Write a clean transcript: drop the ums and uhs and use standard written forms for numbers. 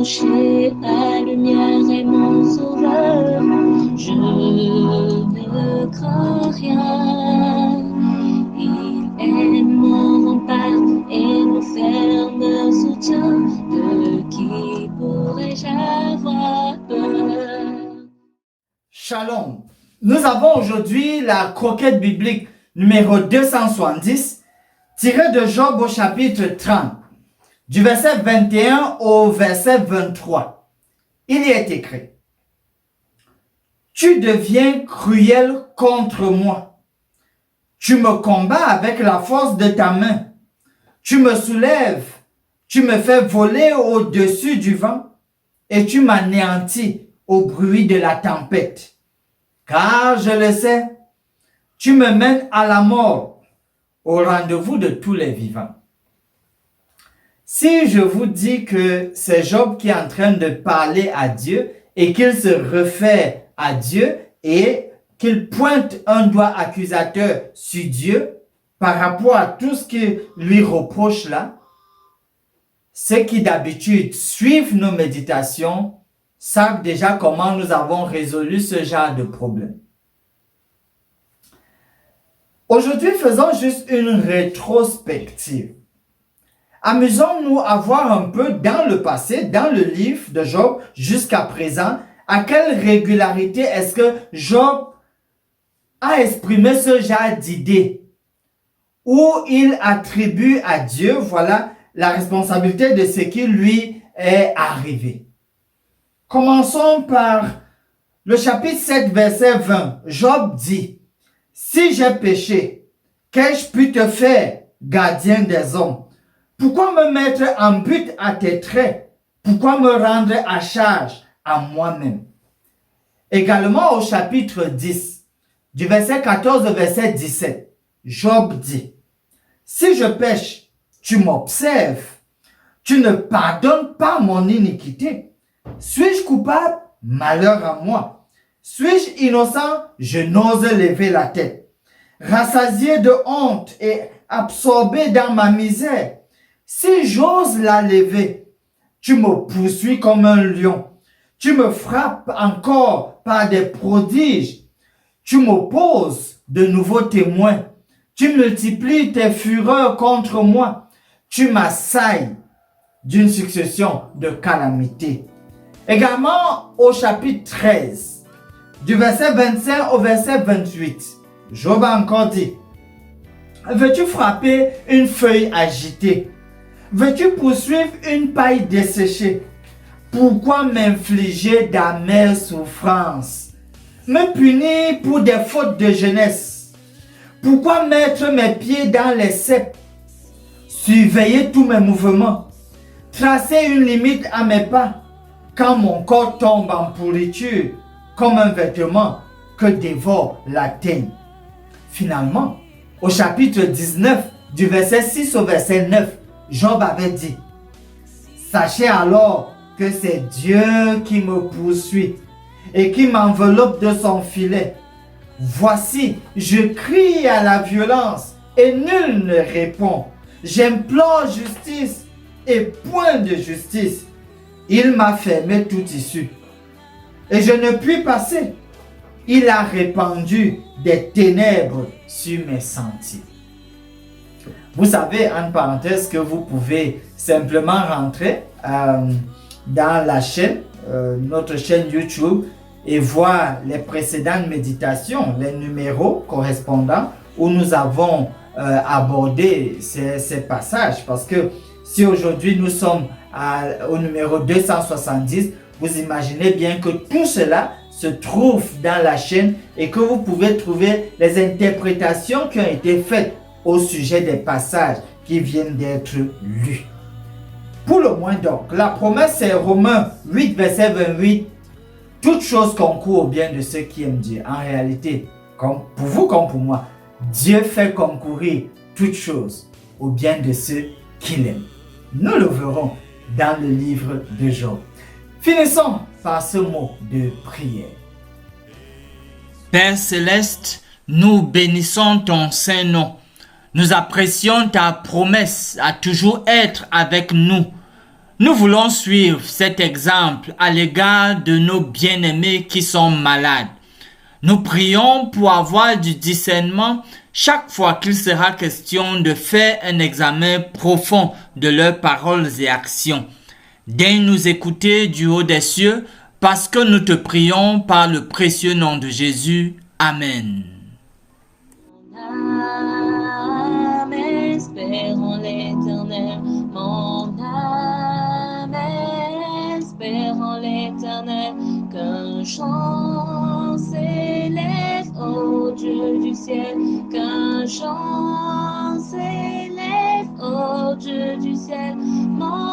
approcher, la lumière est mon sauveur. Je ne crains rien. Il est mon rempart et mon ferme soutien. De qui pourrais-je avoir peur? Shalom. Nous avons aujourd'hui la croquette biblique numéro 270, tirée de Job au chapitre 30, du verset 21 au verset 23. Il y est écrit: Tu deviens cruel contre moi. Tu me combats avec la force de ta main. Tu me soulèves, tu me fais voler au-dessus du vent et tu m'anéantis au bruit de la tempête. Car je le sais, tu me mènes à la mort, au rendez-vous de tous les vivants. Si je vous dis que c'est Job qui est en train de parler à Dieu et qu'il se réfère à Dieu et qu'il pointe un doigt accusateur sur Dieu par rapport à tout ce qu'il lui reproche là, ceux qui d'habitude suivent nos méditations savent déjà comment nous avons résolu ce genre de problème. Aujourd'hui, faisons juste une rétrospective. Amusons-nous à voir un peu dans le passé, dans le livre de Job jusqu'à présent, à quelle régularité est-ce que Job a exprimé ce genre d'idée où il attribue à Dieu, voilà, la responsabilité de ce qui lui est arrivé. Commençons par le chapitre 7, verset 20. Job dit: Si j'ai péché, qu'ai-je pu te faire, gardien des hommes? Pourquoi me mettre en but à tes traits? Pourquoi me rendre à charge à moi-même? Également au chapitre 10, du verset 14 au verset 17, Job dit: Si je pêche, tu m'observes, tu ne pardonnes pas mon iniquité. Suis-je coupable? Malheur à moi. Suis-je innocent? Je n'ose lever la tête. Rassasié de honte et absorbé dans ma misère, si j'ose la lever, tu me poursuis comme un lion. Tu me frappes encore par des prodiges. Tu m'opposes de nouveaux témoins. Tu multiplies tes fureurs contre moi. Tu m'assailles d'une succession de calamités. Également au chapitre 13, du verset 25 au verset 28, Job a encore dit: Veux-tu frapper une feuille agitée? Veux-tu poursuivre une paille desséchée? Pourquoi m'infliger d'amères souffrances? Me punir pour des fautes de jeunesse? Pourquoi mettre mes pieds dans les ceps? Surveiller tous mes mouvements? Tracer une limite à mes pas? Quand mon corps tombe en pourriture, comme un vêtement que dévore la teigne. Finalement, au chapitre 19, du verset 6 au verset 9, Job avait dit: Sachez alors que c'est Dieu qui me poursuit et qui m'enveloppe de son filet. Voici, je crie à la violence et nul ne répond. J'implore justice et point de justice. Il m'a fermé toute issue et je ne puis passer. Il a répandu des ténèbres sur mes sentiers. Vous savez, en parenthèse, que vous pouvez simplement rentrer dans la chaîne, notre chaîne YouTube, et voir les précédentes méditations, les numéros correspondants où nous avons abordé ces passages. Parce que si aujourd'hui nous sommes au numéro 270, vous imaginez bien que tout cela se trouve dans la chaîne et que vous pouvez trouver les interprétations qui ont été faites au sujet des passages qui viennent d'être lus. Pour le moins donc, la promesse c'est Romains 8 verset 28. Toute chose concourt au bien de ceux qui aiment Dieu. En réalité, comme pour vous comme pour moi, Dieu fait concourir toutes choses au bien de ceux qui l'aiment. Nous le verrons dans le livre de Job. Finissons par ce mot de prière. Père céleste, nous bénissons ton saint nom. Nous apprécions ta promesse à toujours être avec nous. Nous voulons suivre cet exemple à l'égard de nos bien-aimés qui sont malades. Nous prions pour avoir du discernement chaque fois qu'il sera question de faire un examen profond de leurs paroles et actions. Daigne nous écouter du haut des cieux parce que nous te prions par le précieux nom de Jésus. Amen. Âme espère en l'Éternel, mon âme espère en l'Éternel, qu'un chant s'élève au Dieu du ciel, qu'un chant s'élève au Dieu du ciel, mon